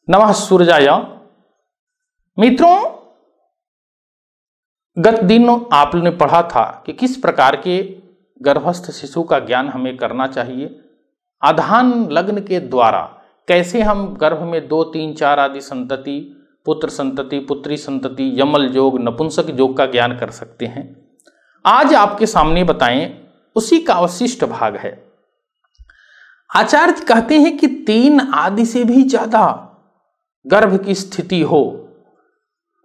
नमः सूर्याय। मित्रों, गत दिन आपने पढ़ा था कि किस प्रकार के गर्भस्थ शिशु का ज्ञान हमें करना चाहिए। आधान लग्न के द्वारा कैसे हम गर्भ में 2, 3, 4 आदि संतति, पुत्र संतति, पुत्री संतति, यमल योग, नपुंसक योग का ज्ञान कर सकते हैं। आज आपके सामने बताएं उसी का अवशिष्ट भाग है। आचार्य कहते हैं कि 3 आदि से भी ज्यादा गर्भ की स्थिति हो,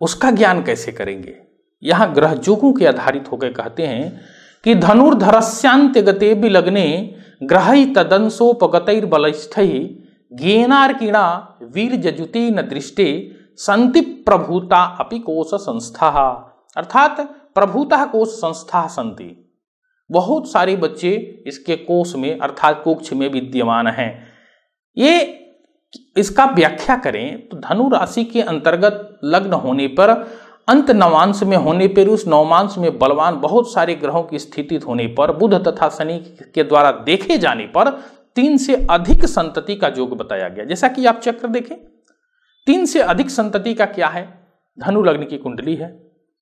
उसका ज्ञान कैसे करेंगे। यहां ग्रह योगों के आधारित होकर कहते हैं कि धनुर्धरस्यांत्य गते विलग्ने ग्रहै तदंसोपगतैर्बलस्थै ज्ञेनार्किणा वीर जजुते न दृष्टे संति प्रभूता अपि कोश संस्था। अर्थात प्रभूता कोश संस्था संति, बहुत सारे बच्चे इसके कोश में अर्थात कोक्ष में विद्यमान हैं। ये इसका व्याख्या करें तो धनु राशि के अंतर्गत लग्न होने पर, अंत नवांश में होने पर, उस नवमांश में बलवान बहुत सारे ग्रहों की स्थिति होने पर, बुध तथा शनि के द्वारा देखे जाने पर 3 से अधिक संतति का योग बताया गया। जैसा कि आप चक्र देखें, 3 से अधिक संतति का क्या है। धनु लग्न की कुंडली है,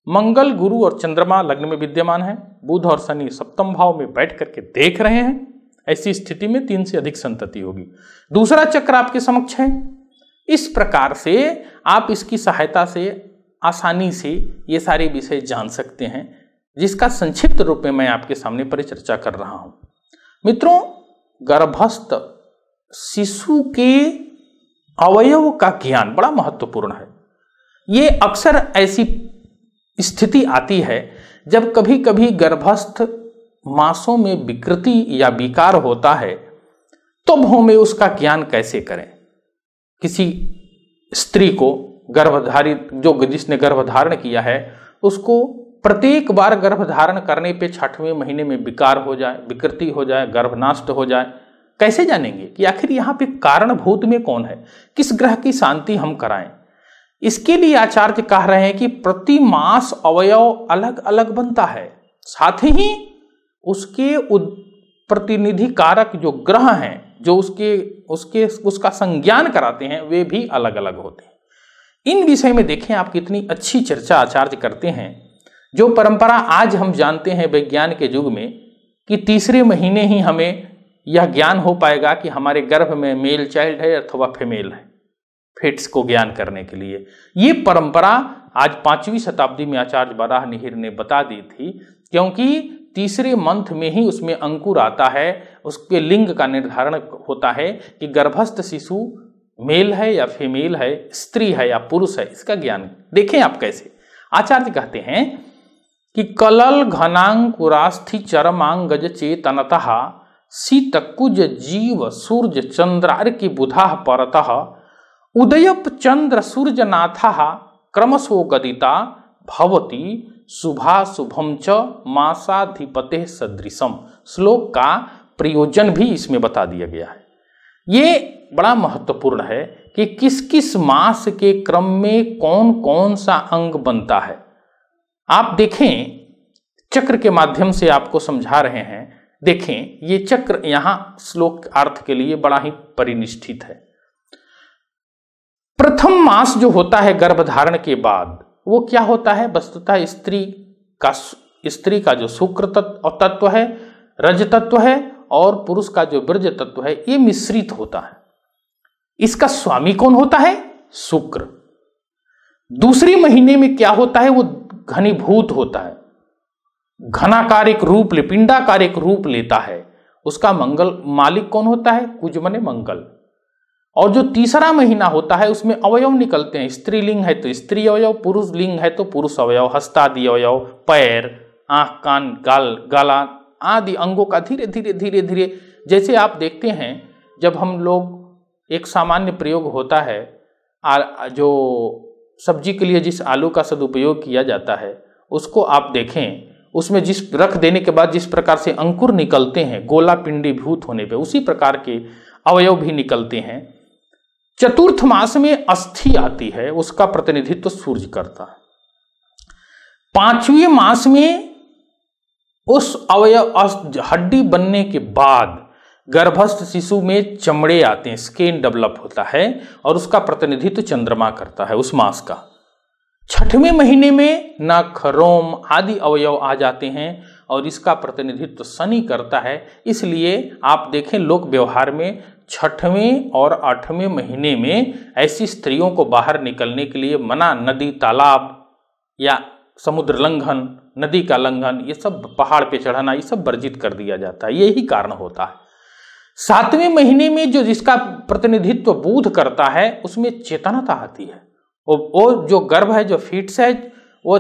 मंगल, गुरु और चंद्रमा लग्न में विद्यमान है, बुध और शनि सप्तम भाव में बैठ करके देख रहे हैं। ऐसी स्थिति में 3 से अधिक संतति होगी। दूसरा चक्र आपके समक्ष है। इस प्रकार से आप इसकी सहायता से आसानी से ये सारे विषय जान सकते हैं, जिसका संक्षिप्त रूप में मैं आपके सामने परिचर्चा कर रहा हूं। मित्रों, गर्भस्थ शिशु के अवयव का ज्ञान बड़ा महत्वपूर्ण है। ये अक्सर ऐसी स्थिति आती है जब कभी कभी गर्भस्थ मासों में विकृति या विकार होता है, तो हमें उसका ज्ञान कैसे करें। किसी स्त्री को गर्भधारित, जो जिसने गर्भधारण किया है, उसको प्रत्येक बार गर्भधारण करने पे 6वें महीने में विकार हो जाए, विकृति हो जाए, गर्भनाष्ट हो जाए, कैसे जानेंगे कि आखिर यहाँ पे कारणभूत में कौन है, किस ग्रह की शांति हम कराएं। इसके लिए आचार्य कह रहे हैं कि प्रति मास अवयव अलग अलग बनता है, साथ ही उसके प्रतिनिधि कारक जो ग्रह हैं, जो उसका संज्ञान कराते हैं, वे भी अलग अलग होते हैं। इन विषय में देखें आप कितनी अच्छी चर्चा आचार्य करते हैं। जो परंपरा आज हम जानते हैं विज्ञान के युग में कि 3रे महीने ही हमें यह ज्ञान हो पाएगा कि हमारे गर्भ में मेल चाइल्ड है अथवा फीमेल है, फेट्स को ज्ञान करने के लिए, ये परंपरा आज 5वीं शताब्दी में आचार्य वराहमिहिर ने बता दी थी। क्योंकि 3रे मंथ में ही उसमें अंकुर आता है, उसके लिंग का निर्धारण होता है कि गर्भस्थ शिशु मेल है या फीमेल है, स्त्री है या पुरुष है। इसका ज्ञान देखें आप कैसे। आचार्य कहते हैं कि कलल घनांकुरास्थि चरमांगज चेतनतः शीतकुज जीव सूर्य चंद्रार्की बुधा परतः उदयप चंद्र सूर्यनाथः क्रमशो गदिता भवति शुभा शुभम च मासाधिपते सदृशम। श्लोक का प्रयोजन भी इसमें बता दिया गया है। ये बड़ा महत्वपूर्ण है कि किस किस मास के क्रम में कौन कौन सा अंग बनता है। आप देखें, चक्र के माध्यम से आपको समझा रहे हैं। देखें, ये चक्र यहां श्लोक अर्थ के लिए बड़ा ही परिनिष्ठित है। प्रथम मास जो होता है गर्भधारण के बाद, वो क्या होता है। वस्तुतः स्त्री का जो शुक्र तत्व है, रज तत्व है, और पुरुष का जो बीर्ज तत्व है, ये मिश्रित होता है। इसका स्वामी कौन होता है, शुक्र। दूसरे महीने में क्या होता है, वो घनीभूत होता है, घनाकारिक रूप पिंडाकारिक रूप लेता है। उसका मंगल मालिक कौन होता है, कुज मने मंगल। और जो 3रा महीना होता है, उसमें अवयव निकलते हैं। स्त्रीलिंग है तो स्त्री अवयव, पुरुष लिंग है तो पुरुष अवयव, हस्तादि अवयव, पैर, आंख, कान, गला आदि अंगों का धीरे धीरे धीरे धीरे, जैसे आप देखते हैं जब हम लोग एक सामान्य प्रयोग होता है, जो सब्जी के लिए जिस आलू का सदुपयोग किया जाता है, उसको आप देखें, उसमें जिस रख देने के बाद जिस प्रकार से अंकुर निकलते हैं गोला पिंडीभूत होने पे, उसी प्रकार के अवयव भी निकलते हैं। चतुर्थ मास में अस्थि आती है, उसका प्रतिनिधित्व सूर्य करता है। 5वें मास में उस अवयव हड्डी बनने के बाद गर्भस्थ शिशु में चमड़े आते हैं, स्किन डेवलप होता है और उसका प्रतिनिधित्व चंद्रमा करता है उस मास का। 6वें महीने में नख, रोम आदि अवयव आ जाते हैं और इसका प्रतिनिधित्व शनि करता है। इसलिए आप देखें लोक व्यवहार में 6वें और 8वें महीने में ऐसी स्त्रियों को बाहर निकलने के लिए मना, नदी, तालाब या समुद्र लंघन, नदी का लंघन, ये सब पहाड़ पे चढ़ना, ये सब वर्जित कर दिया जाता है। यही कारण होता है। 7वें महीने में जो जिसका प्रतिनिधित्व बुध करता है उसमें चेतनता आती है। वो जो गर्भ है, जो फीट्स है, वो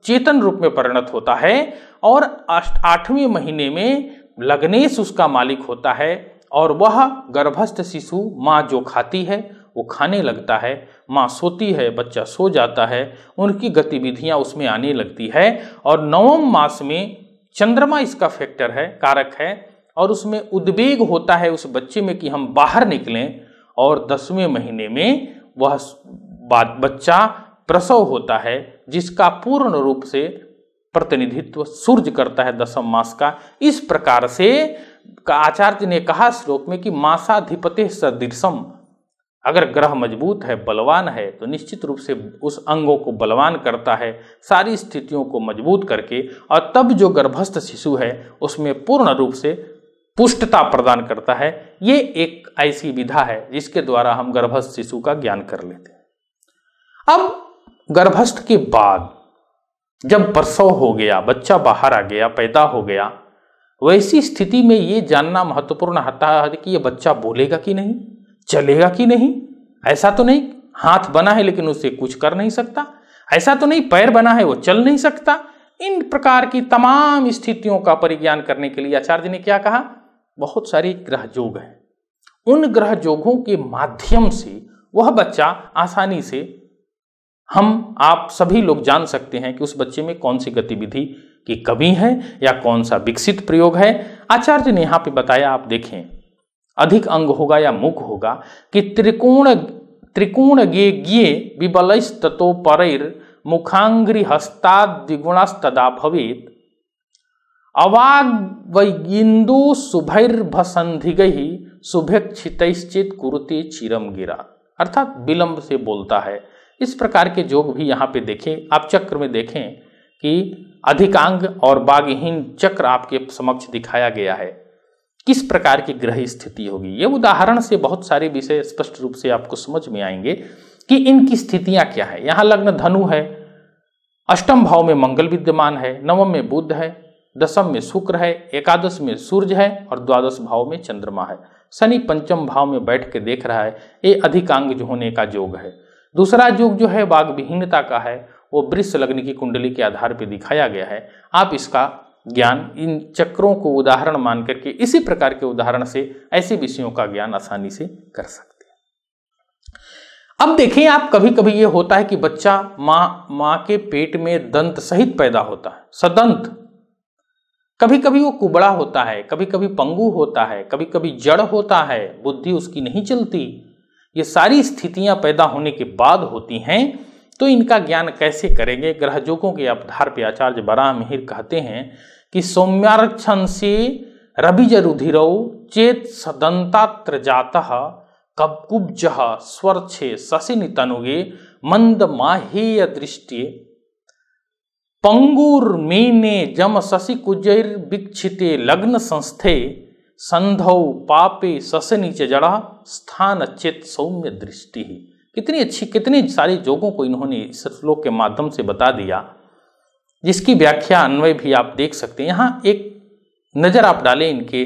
चेतन रूप में परिणत होता है। और 8वें महीने में लग्नेश उसका मालिक होता है और वह गर्भस्थ शिशु माँ जो खाती है वो खाने लगता है, माँ सोती है, बच्चा सो जाता है, उनकी गतिविधियां उसमें आने लगती है। और 9वें मास में चंद्रमा इसका फैक्टर है, कारक है, और उसमें उद्वेग होता है उस बच्चे में कि हम बाहर निकलें। और 10वें महीने में वह बच्चा प्रसव होता है जिसका पूर्ण रूप से प्रतिनिधित्व सूर्य करता है 10वें मास का। इस प्रकार से आचार्य ने कहा श्लोक में कि मासाधिपते सदृशम, अगर ग्रह मजबूत है, बलवान है, तो निश्चित रूप से उस अंगों को बलवान करता है, सारी स्थितियों को मजबूत करके, और तब जो गर्भस्थ शिशु है उसमें पूर्ण रूप से पुष्टता प्रदान करता है। ये एक ऐसी विधा है जिसके द्वारा हम गर्भस्थ शिशु का ज्ञान कर लेते हैं। अब गर्भस्थ के बाद जब प्रसव हो गया, बच्चा बाहर आ गया, पैदा हो गया, वैसी स्थिति में ये जानना महत्वपूर्ण होता है कि ये बच्चा बोलेगा कि नहीं, चलेगा कि नहीं। ऐसा तो नहीं हाथ बना है लेकिन उससे कुछ कर नहीं सकता, ऐसा तो नहीं पैर बना है वो चल नहीं सकता। इन प्रकार की तमाम स्थितियों का परिज्ञान करने के लिए आचार्य ने क्या कहा, बहुत सारे ग्रह योग हैं। उन ग्रह योगों के माध्यम से वह बच्चा आसानी से, हम आप सभी लोग जान सकते हैं कि उस बच्चे में कौन सी गतिविधि की कमी है या कौन सा विकसित प्रयोग है। आचार्य ने यहाँ पे बताया, आप देखें, अधिक अंग होगा या मुख होगा कि त्रिकोण गे विबलस्ततो परैर मुखांग्रि हस्ताद्विगुणस्तदा भवेत् अवाग्वैगिंदो शुभैर्भसंधिगैः शुभेक्षितैश्चेत् कुरुते चिरम गिरा, अर्थात विलंब से बोलता है। इस प्रकार के योग भी यहाँ पे देखें, आप चक्र में देखें कि अधिकांग और बागहीन चक्र आपके समक्ष दिखाया गया है। किस प्रकार की ग्रह स्थिति होगी, ये उदाहरण से बहुत सारे विषय स्पष्ट रूप से आपको समझ में आएंगे कि इनकी स्थितियां क्या है। यहाँ लग्न धनु है, 8वें भाव में मंगल विद्यमान है, 9वें में बुध है, 10वें में शुक्र है, 11 में सूर्य है और 12 भाव में चंद्रमा है। शनि 5वें भाव में बैठ के देख रहा है, ये अधिकांग होने का योग है। दूसरा योग जो है वाग विहीनता का है, वो वृष लग्न की कुंडली के आधार पर दिखाया गया है। आप इसका ज्ञान इन चक्रों को उदाहरण मान करके, इसी प्रकार के उदाहरण से ऐसे विषयों का ज्ञान आसानी से कर सकते हैं। अब देखें आप, कभी कभी ये होता है कि बच्चा माँ के पेट में दंत सहित पैदा होता है, सदंत। कभी कभी वो कुबड़ा होता है, कभी कभी पंगु होता है, कभी कभी जड़ होता है, बुद्धि उसकी नहीं चलती। ये सारी स्थितियां पैदा होने के बाद होती हैं। तो इनका ज्ञान कैसे करेंगे? ग्रह योगों के आधार पर आचार्य बराहमिहिर कहते हैं कि सौम्यार्क्षण से रविजरुधिरौ चेत सदंतात्र जातः कबकुब्जः स्वर्छे शशिनि तनुगे मंद माहेय दृष्टि पंगुर्मेने जम शशि कुजैर विक्षिते लग्न संस्थे संधौ पापे शशनि च जड़ा स्थान चेत सौम्य दृष्टि। कितनी अच्छी, कितने सारे योगों को इन्होंने इस श्लोक के माध्यम से बता दिया, जिसकी व्याख्या अन्वय भी आप देख सकते हैं। यहाँ एक नजर आप डालें इनके,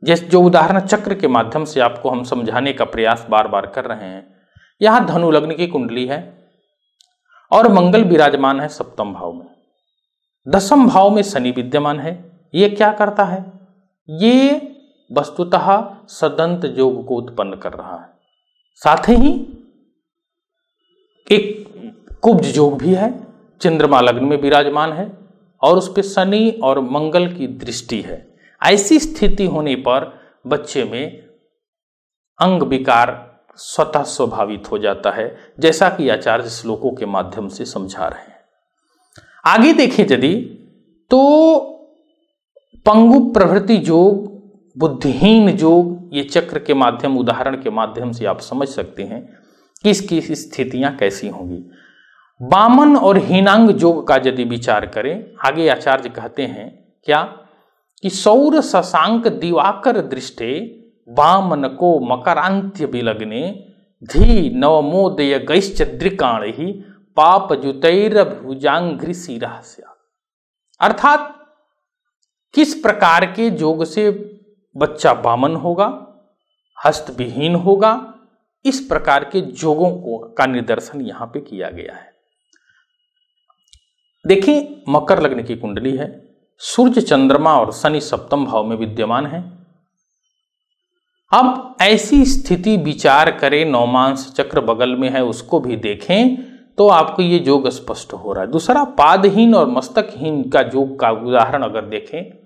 जैसे जो उदाहरण चक्र के माध्यम से आपको हम समझाने का प्रयास बार बार कर रहे हैं। यहाँ धनु लग्न की कुंडली है और मंगल विराजमान है 7वें भाव में, 10वें भाव में शनि विद्यमान है। ये क्या करता है? ये वस्तुतः सदंत योग को उत्पन्न कर रहा है। साथ ही एक कुब्ज योग भी है, चंद्रमा लग्न में विराजमान है और उस पर शनि और मंगल की दृष्टि है। ऐसी स्थिति होने पर बच्चे में अंग विकार स्वतः स्वाभावित हो जाता है, जैसा कि आचार्य श्लोकों के माध्यम से समझा रहे हैं। आगे देखें यदि तो पंगु प्रभृति योग बुद्धिहीन जोग, ये चक्र के माध्यम, उदाहरण के माध्यम से आप समझ सकते हैं कि इसकी स्थितियां कैसी होंगी। वामन और हीनांग जोग का यदि विचार करें, आगे आचार्य कहते हैं क्या कि सौर शशांक दिवाकर दृष्टे वामन को मकरांत्य विलग्ने धी नवमोदय गैश्चद्रिकाण ही पाप जुतैर भुजांघ्रि शिरास्या। अर्थात किस प्रकार के जोग से बच्चा वामन होगा, हस्तविहीन होगा, इस प्रकार के जोगों का निदर्शन यहां पे किया गया है। देखिए, मकर लग्न की कुंडली है, सूर्य, चंद्रमा और शनि सप्तम भाव में विद्यमान है। अब ऐसी स्थिति विचार करें, नौमांस चक्र बगल में है, उसको भी देखें तो आपको ये जोग स्पष्ट हो रहा है। दूसरा, पादहीन और मस्तकहीन का जोग का उदाहरण अगर देखें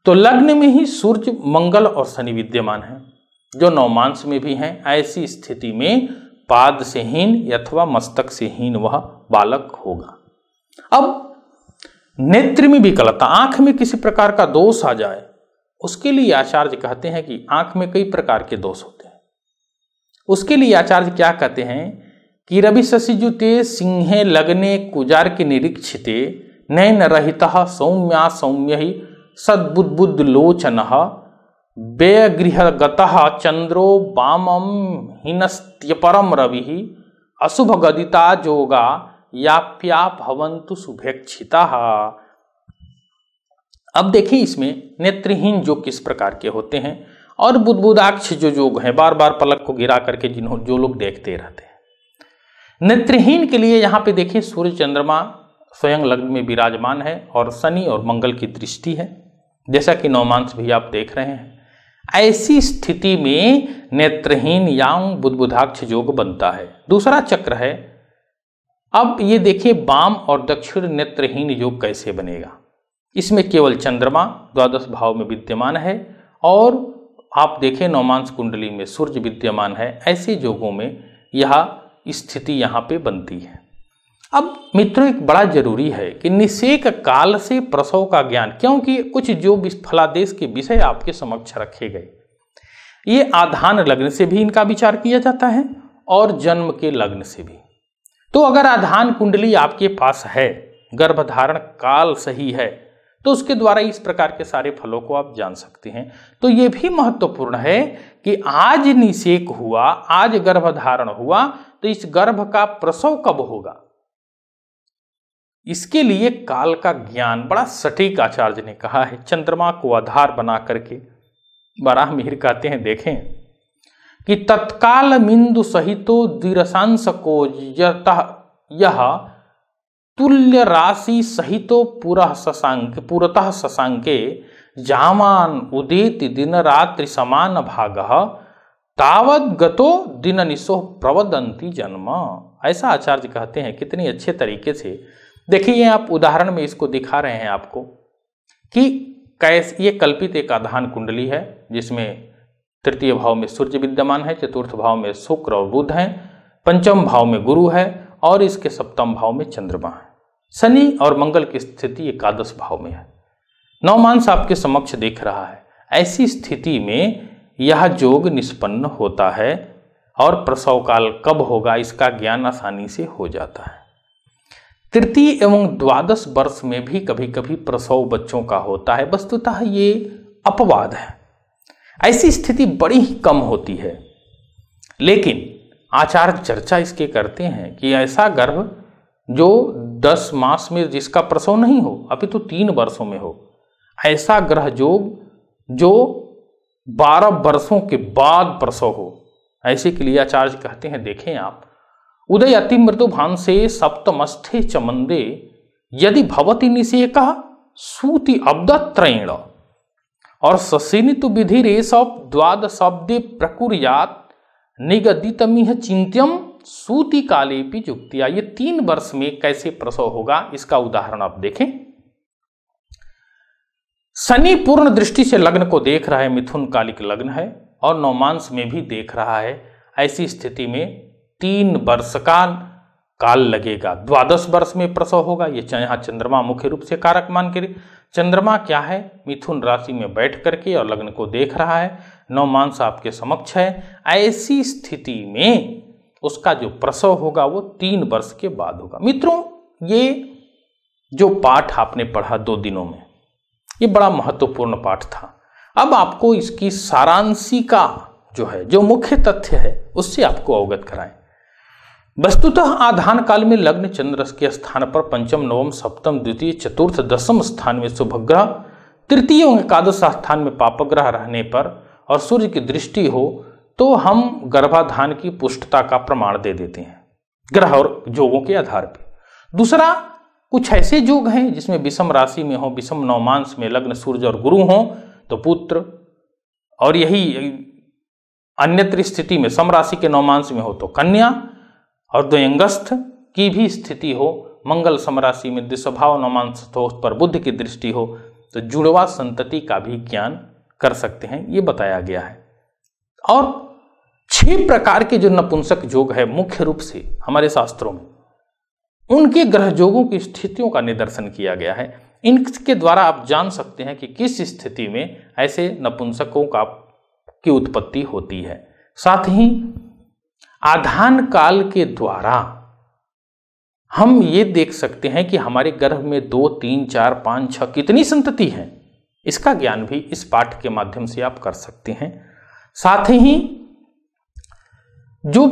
तो लग्न में ही सूर्य, मंगल और शनि विद्यमान है, जो नौमांस में भी हैं। ऐसी स्थिति में पाद से हीन अथवा मस्तक से हीन वह बालक होगा। अब नेत्र में विकलता, आंख में किसी प्रकार का दोष आ जाए, उसके लिए आचार्य कहते हैं कि आंख में कई प्रकार के दोष होते हैं। उसके लिए आचार्य क्या कहते हैं कि रवि शशिजुते सिंहे लग्ने कुजार के निरीक्षिते नयन रहितः सौम्या सौम्य ही सद्बुद्बुद्ध लोचनः व्यगृहगतः चंद्रो वामम हिनस्त्यपरम रवि अशुभ गदिता जोगा याप्या भवन्तु शुभेक्षिता। अब देखिए, इसमें नेत्रहीन जोग किस प्रकार के होते हैं और बुद्बुदाक्ष जो जोग हैं, बार बार पलक को गिरा करके जो लोग देखते रहते हैं। नेत्रहीन के लिए यहाँ पे देखिए, सूर्य चंद्रमा स्वयं लग्न में विराजमान है और शनि और मंगल की दृष्टि है, जैसा कि नौमांस भी आप देख रहे हैं। ऐसी स्थिति में नेत्रहीन यांग बुद्बुदाक्ष जोग बनता है। दूसरा चक्र है, अब ये देखिए वाम और दक्षिण नेत्रहीन योग कैसे बनेगा। इसमें केवल चंद्रमा द्वादश भाव में विद्यमान है और आप देखें नौमांस कुंडली में सूर्य विद्यमान है। ऐसे योगों में यह स्थिति यहाँ पे बनती है। अब मित्रों, एक बड़ा जरूरी है कि निषेक काल से प्रसव का ज्ञान, क्योंकि कुछ जो फलादेश के विषय आपके समक्ष रखे गए, ये आधान लग्न से भी इनका विचार किया जाता है और जन्म के लग्न से भी। तो अगर आधान कुंडली आपके पास है, गर्भधारण काल सही है, तो उसके द्वारा इस प्रकार के सारे फलों को आप जान सकते हैं। तो यह भी महत्वपूर्ण है कि आज निषेक हुआ, आज गर्भधारण हुआ, तो इस गर्भ का प्रसव कब होगा, इसके लिए काल का ज्ञान बड़ा सटीक आचार्य ने कहा है। चंद्रमा को आधार बना करके वराह मिहिर कहते हैं, देखें कि तत्काल मिंदु सहितो दिरसांस को यह तुल्य राशि सहितो पुरतः शशांके जामान उदेति दिन रात्रि समान भागः तावद गतो दिन निशो प्रवदंती जन्म। ऐसा आचार्य कहते हैं। कितनी अच्छे तरीके से देखिए, आप उदाहरण में इसको दिखा रहे हैं आपको कि कैसे ये कल्पित एक आधान कुंडली है, जिसमें तृतीय भाव में सूर्य विद्यमान है, चतुर्थ भाव में शुक्र और बुध हैं, पंचम भाव में गुरु है और इसके सप्तम भाव में चंद्रमा है। शनि और मंगल की स्थिति एकादश भाव में है। नौमांस आपके समक्ष दिख रहा है। ऐसी स्थिति में यह जोग निष्पन्न होता है और प्रसव काल कब होगा इसका ज्ञान आसानी से हो जाता है। तृतीय एवं द्वादश वर्ष में भी कभी कभी प्रसव बच्चों का होता है। वस्तुतः ये अपवाद है, ऐसी स्थिति बड़ी ही कम होती है, लेकिन आचार्य चर्चा इसके करते हैं कि ऐसा गर्भ जो 10 मास में जिसका प्रसव नहीं हो, अभी तो 3 वर्षों में हो, ऐसा ग्रह जोग जो 12 वर्षों के बाद प्रसव हो, ऐसे के लिए आचार्य कहते हैं, देखें आप, उदय अति मृदु भांसे सप्तमस्थे चमंदे यदि भवति निषेकः सूति अब्दत्रयेण और ससेनितु विधि रेशव द्वादशाब्दे प्रकुर्यात् निगदितमिह चिंत्यम सूति कालेपि युक्तिया। ये 3 वर्ष में कैसे प्रसव होगा इसका उदाहरण आप देखें। शनि पूर्ण दृष्टि से लग्न को देख रहा है, मिथुन कालिक लग्न है और नौमांस में भी देख रहा है। ऐसी स्थिति में 3 वर्ष का काल लगेगा। 12 वर्ष में प्रसव होगा। ये यहाँ चंद्रमा मुख्य रूप से कारक मान के, चंद्रमा क्या है, मिथुन राशि में बैठ करके और लग्न को देख रहा है, नवमांश आपके समक्ष है। ऐसी स्थिति में उसका जो प्रसव होगा वो 3 वर्ष के बाद होगा। मित्रों, ये जो पाठ आपने पढ़ा 2 दिनों में, ये बड़ा महत्वपूर्ण पाठ था। अब आपको इसकी सारांशिका जो है, जो मुख्य तथ्य है, उससे आपको अवगत कराएं। वस्तुतः आधान काल में लग्न चंद्र के स्थान पर पंचम, नवम, सप्तम, द्वितीय, चतुर्थ, दशम स्थान में शुभ ग्रह, तृतीय एवं एकादश स्थान में पाप ग्रह रहने पर और सूर्य की दृष्टि हो तो हम गर्भाधान की पुष्टता का प्रमाण दे देते हैं ग्रह और योगों के आधार पर। दूसरा, कुछ ऐसे योग हैं जिसमें विषम राशि में हो, विषम नवमांश में लग्न सूर्य और गुरु हो तो पुत्र, और यही अन्यत्र स्थिति में सम राशि के नवमांश में हो तो कन्या, और द्वयंगस्थ की भी स्थिति हो, मंगल समराशि में द्विस्वभाव नवमांश हो, उस पर बुध की दृष्टि हो तो जुड़वा संतति का भी ज्ञान कर सकते हैं, ये बताया गया है। और 6 प्रकार के जो नपुंसक योग है मुख्य रूप से हमारे शास्त्रों में, उनके ग्रह योगों की स्थितियों का निदर्शन किया गया है। इनके द्वारा आप जान सकते हैं कि किस स्थिति में ऐसे नपुंसकों की उत्पत्ति होती है। साथ ही आधान काल के द्वारा हम ये देख सकते हैं कि हमारे गर्भ में 2, 3, 4, 5, 6 कितनी संतति है, इसका ज्ञान भी इस पाठ के माध्यम से आप कर सकते हैं। साथ ही जो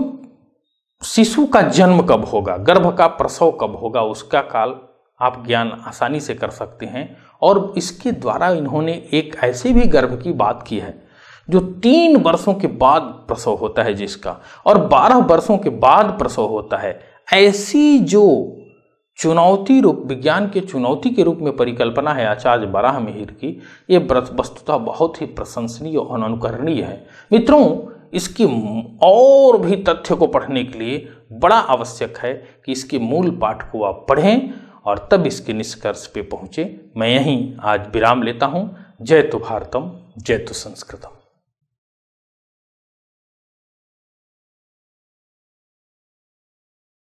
शिशु का जन्म कब होगा, गर्भ का प्रसव कब होगा, उसका काल आप ज्ञान आसानी से कर सकते हैं। और इसके द्वारा इन्होंने एक ऐसे भी गर्भ की बात की है जो 3 वर्षों के बाद प्रसव होता है जिसका, और 12 वर्षों के बाद प्रसव होता है। ऐसी जो चुनौती रूप, विज्ञान के चुनौती के रूप में परिकल्पना है आचार्य वराहमिहिर की, ये वस्तुतः बहुत ही प्रशंसनीय और अनुकरणीय है। मित्रों, इसकी और भी तथ्य को पढ़ने के लिए बड़ा आवश्यक है कि इसके मूल पाठ को आप पढ़ें और तब इसके निष्कर्ष पे पहुंचे। मैं यहीं आज विराम लेता हूं। जय तो भारतम, जय तो संस्कृतम।